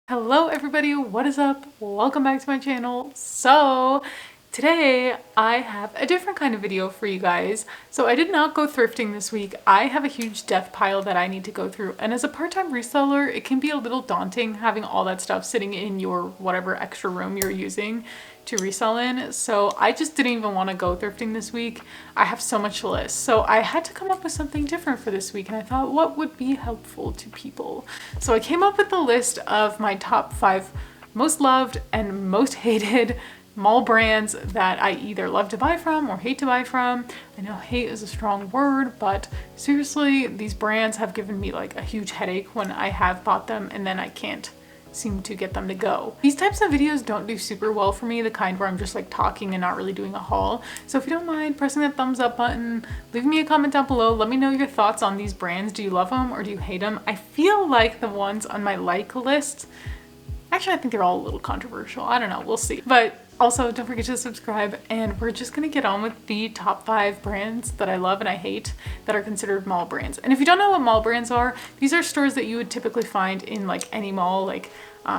Hello everybody, what is up? Welcome back to my channel. So today I have a different kind of video for you guys. So I did not go thrifting this week. I have a huge death pile that I need to go through, and as a part-time reseller it can be a little daunting having all that stuff sitting in your whatever extra room you're using to resell in. So I just didn't even want to go thrifting this week. I have so much to list. So I had to come up with something different for this week, and I thought what would be helpful to people. So I came up with a list of my top 5 most loved and most hated mall brands that I either love to buy from or hate to buy from. I know hate is a strong word, but seriously, these brands have given me like a huge headache when I have bought them and then I can't seem to get them to go. These types of videos don't do super well for me, the kind where I'm just like talking and not really doing a haul. So if you don't mind pressing that thumbs up button, leave me a comment down below. Let me know your thoughts on these brands. Do you love them or do you hate them? I feel like the ones on my like list, actually I think they're all a little controversial. I don't know, we'll see. But also, don't forget to subscribe, and we're just gonna get on with the top 5 brands that I love and I hate that are considered mall brands. And if you don't know what mall brands are, these are stores that you would typically find in like any mall, like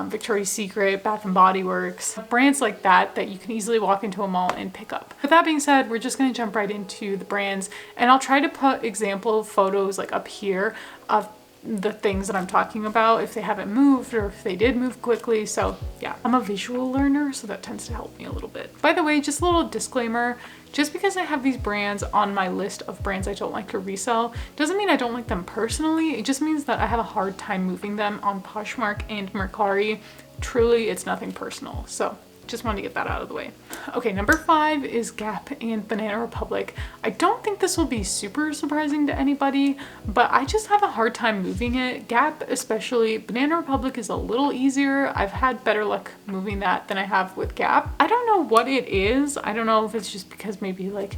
Victoria's Secret, Bath and Body Works, brands like that that you can easily walk into a mall and pick up. With that being said, we're just gonna jump right into the brands, and I'll try to put example photos like up here of the things that I'm talking about if they haven't moved or if they did move quickly. So yeah, I'm a visual learner, so that tends to help me a little bit. By the way, just a little disclaimer, just because I have these brands on my list of brands I don't like to resell doesn't mean I don't like them personally. It just means that I have a hard time moving them on Poshmark and Mercari. Truly, it's nothing personal. So just wanted to get that out of the way. Okay, number 5 is Gap and Banana Republic. I don't think this will be super surprising to anybody, but I just have a hard time moving it. Gap especially. Banana Republic is a little easier. I've had better luck moving that than I have with Gap. I don't know what it is. I don't know if it's just because maybe like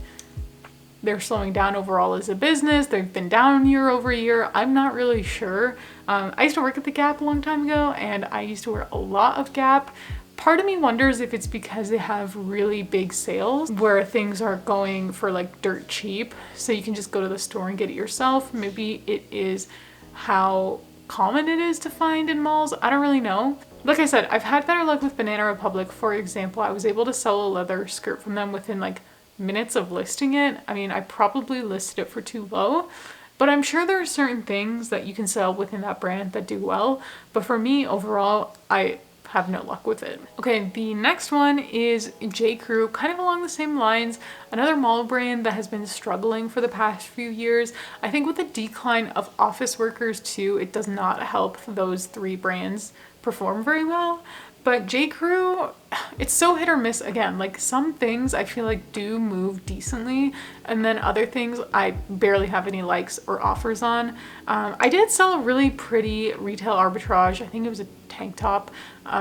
they're slowing down overall as a business. They've been down year over year. I'm not really sure. I used to work at the Gap a long time ago, and I used to wear a lot of Gap. Part of me wonders if it's because they have really big sales where things are going for like dirt cheap, so you can just go to the store and get it yourself. Maybe it is how common it is to find in malls. I don't really know. Like I said, I've had better luck with Banana Republic. For example, I was able to sell a leather skirt from them within like minutes of listing it. I mean, I probably listed it for too low, but I'm sure there are certain things that you can sell within that brand that do well. But for me, overall, I have no luck with it. Okay, the next one is J. Crew, kind of along the same lines, another mall brand that has been struggling for the past few years. I think with the decline of office workers too, it does not help those 3 brands perform very well. But J. Crew, it's so hit or miss again. Like some things I feel like do move decently, and then other things I barely have any likes or offers on. I did sell a really pretty retail arbitrage. I think it was a tank top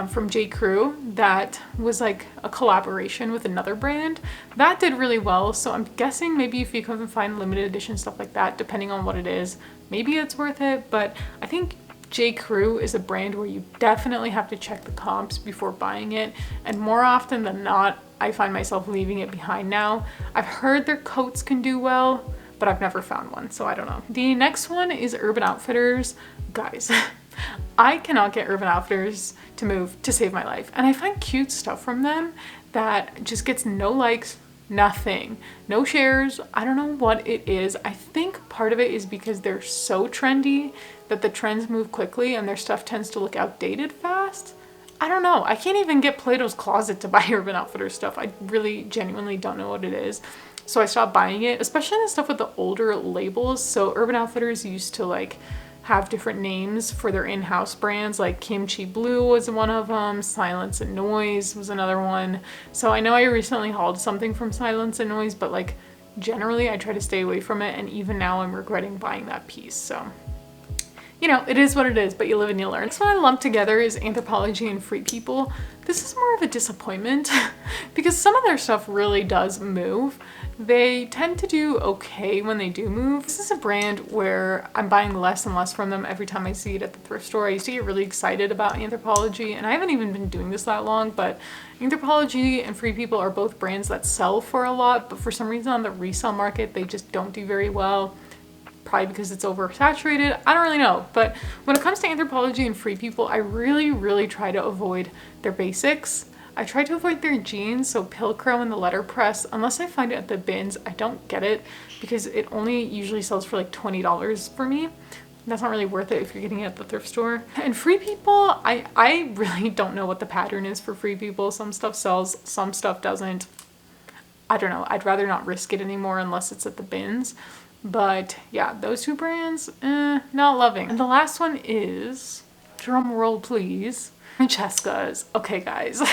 from J. Crew that was like a collaboration with another brand. That did really well, so I'm guessing maybe if you can find limited edition stuff like that, depending on what it is, maybe it's worth it. But I think J. Crew is a brand where you definitely have to check the comps before buying it, and more often than not, I find myself leaving it behind now. I've heard their coats can do well, but I've never found one, so I don't know. The next one is Urban Outfitters. Guys, I cannot get Urban Outfitters to move to save my life, and I find cute stuff from them that just gets no likes, nothing, no shares. I don't know what it is. I think part of it is because they're so trendy that the trends move quickly and their stuff tends to look outdated fast. I don't know. I can't even get Plato's Closet to buy Urban Outfitters stuff. I really genuinely don't know what it is. So I stopped buying it, especially the stuff with the older labels. So Urban Outfitters used to like have different names for their in-house brands, like Kimchi Blue was one of them, Silence and Noise was another one. So I know I recently hauled something from Silence and Noise, but like generally I try to stay away from it, and even now I'm regretting buying that piece. So you know, it is what it is, but you live and you learn. Next one I lumped together is Anthropologie and Free People. This is more of a disappointment because some of their stuff really does move. They tend to do okay when they do move. This is a brand where I'm buying less and less from them every time I see it at the thrift store. I used to get really excited about Anthropologie, and I haven't even been doing this that long, but Anthropologie and Free People are both brands that sell for a lot, but for some reason on the resale market, they just don't do very well. probably because it's oversaturated. I don't really know. But when it comes to Anthropologie and Free People, I really try to avoid their basics. I try to avoid their jeans, so Pilcrow and the letterpress, unless I find it at the bins, I don't get it because it only usually sells for like $20 for me. That's not really worth it if you're getting it at the thrift store. And Free People, I really don't know what the pattern is for Free People. Some stuff sells, some stuff doesn't. I don't know. I'd rather not risk it anymore unless it's at the bins. But yeah, those two brands, not loving. And the last one is, drum roll please, Francesca's. Okay guys.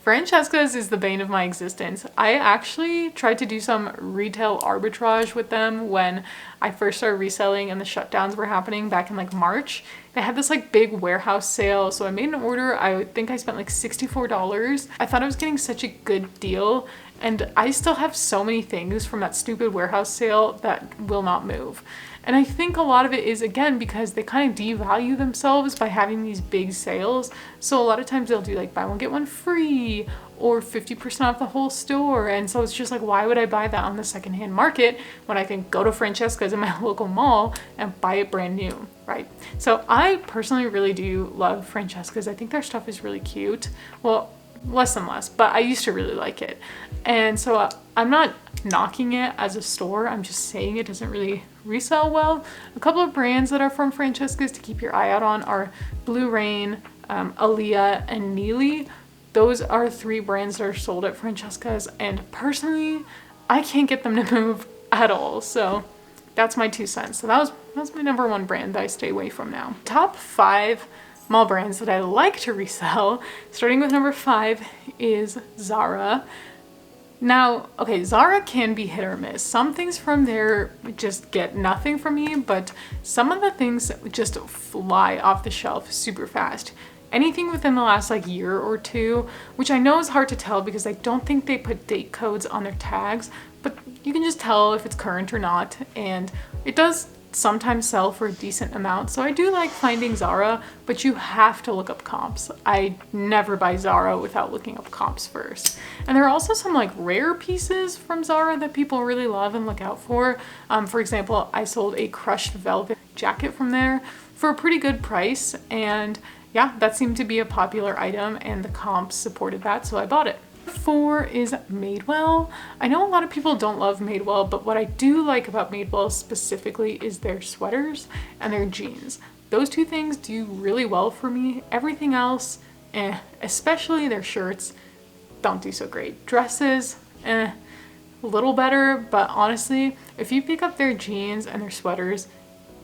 Francesca's is the bane of my existence. I actually tried to do some retail arbitrage with them when I first started reselling and the shutdowns were happening back in like March. They had this like big warehouse sale, so I made an order. I think I spent like $64. I thought I was getting such a good deal, and I still have so many things from that stupid warehouse sale that will not move. And I think a lot of it is, again, because they kind of devalue themselves by having these big sales. So a lot of times they'll do like buy one, get one free, or 50% off the whole store. And so it's just like, why would I buy that on the secondhand market when I can go to Francesca's in my local mall and buy it brand new, right? So I personally really do love Francesca's. I think their stuff is really cute. Well, less and less, but I used to really like it. And so I'm not knocking it as a store, I'm just saying it doesn't really resell well. A couple of brands that are from Francesca's to keep your eye out on are Blue Rain, Aaliyah, and Neely. Those are 3 brands that are sold at Francesca's, and personally, I can't get them to move at all. So that's my 2 cents. So that's my number 1 brand that I stay away from now. Top 5 mall brands that I like to resell, starting with number 5 is Zara. Now, okay, Zara can be hit or miss. Some things from there just get nothing from me, but some of the things just fly off the shelf super fast. Anything within the last like year or 2, which I know is hard to tell because I don't think they put date codes on their tags, but you can just tell if it's current or not, and it does sometimes sell for a decent amount. So I do like finding Zara, but you have to look up comps. I never buy Zara without looking up comps first. And there are also some like rare pieces from Zara that people really love and look out for. For example, I sold a crushed velvet jacket from there for a pretty good price, and yeah, that seemed to be a popular item and the comps supported that, so I bought it. 4 is Madewell. I know a lot of people don't love Madewell, but what I do like about Madewell specifically is their sweaters and their jeans. Those 2 things do really well for me. Everything else, especially their shirts, don't do so great. Dresses, a little better, but honestly, if you pick up their jeans and their sweaters,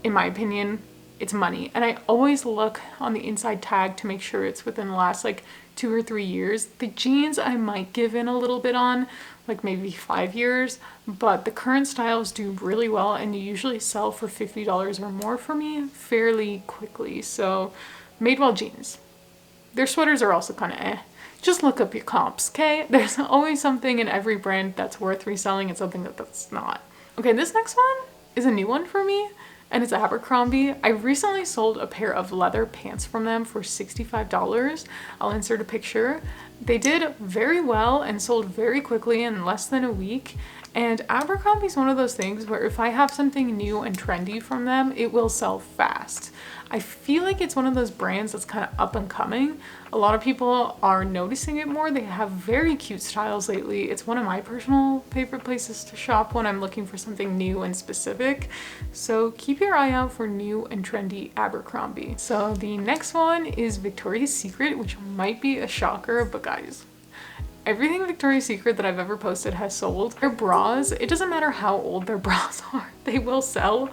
in my opinion, it's money. And I always look on the inside tag to make sure it's within the last like 2 or 3 years. The jeans I might give in a little bit on, like maybe 5 years, but the current styles do really well and you usually sell for $50 or more for me fairly quickly. So Madewell jeans. Their sweaters are also kind of Just look up your comps, okay? There's always something in every brand that's worth reselling and something that's not. Okay, this next one is a new one for me, and it's Abercrombie. I recently sold a pair of leather pants from them for $65. I'll insert a picture. They did very well and sold very quickly in less than a week. And Abercrombie is one of those things where if I have something new and trendy from them, it will sell fast. I feel like it's one of those brands that's kind of up and coming. A lot of people are noticing it more. They have very cute styles lately. It's one of my personal favorite places to shop when I'm looking for something new and specific. So keep your eye out for new and trendy Abercrombie. So the next one is Victoria's Secret, which might be a shocker, but guys, everything Victoria's Secret that I've ever posted has sold. Their bras, it doesn't matter how old their bras are, they will sell.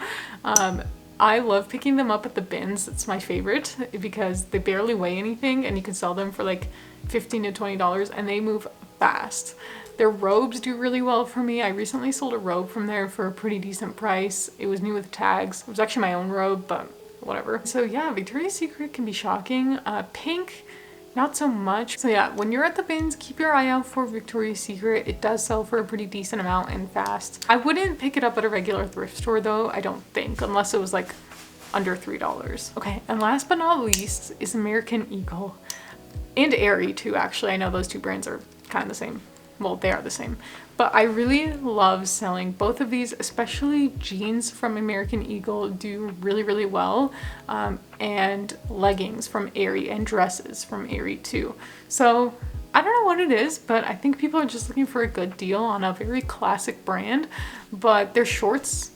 I love picking them up at the bins. It's my favorite because they barely weigh anything and you can sell them for like $15 to $20 and they move fast. Their robes do really well for me. I recently sold a robe from there for a pretty decent price. It was new with tags. It was actually my own robe, but whatever. So yeah, Victoria's Secret can be shocking. Pink, not so much. So yeah, when you're at the bins, keep your eye out for Victoria's Secret. It does sell for a pretty decent amount and fast. I wouldn't pick it up at a regular thrift store though, I don't think, unless it was like under $3. Okay, and last but not least is American Eagle. And Aerie too, actually. I know those two brands are kind of the same Well, they are the same. But I really love selling both of these, especially jeans from American Eagle do really, really well. And leggings from Aerie and dresses from Aerie too. So I don't know what it is, but I think people are just looking for a good deal on a very classic brand. But their shorts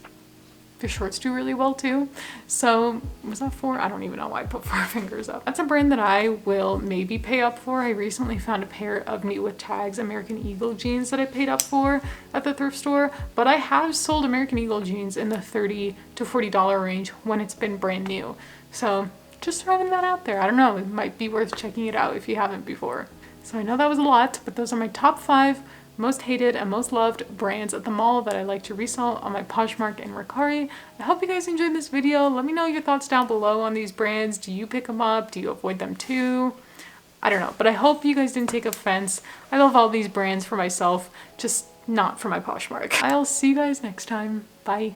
do really well too. So was that 4? I don't even know why I put 4 fingers up. That's a brand that I will maybe pay up for. I recently found a pair of Meet with Tags American Eagle jeans that I paid up for at the thrift store, but I have sold American Eagle jeans in the $30 to $40 range when it's been brand new. So just throwing that out there. I don't know, it might be worth checking it out if you haven't before. So I know that was a lot, but those are my top 5 most hated and most loved brands at the mall that I like to resell on my Poshmark and Mercari. I hope you guys enjoyed this video. Let me know your thoughts down below on these brands. Do you pick them up? Do you avoid them too? I don't know, but I hope you guys didn't take offense. I love all these brands for myself, just not for my Poshmark. I'll see you guys next time. Bye.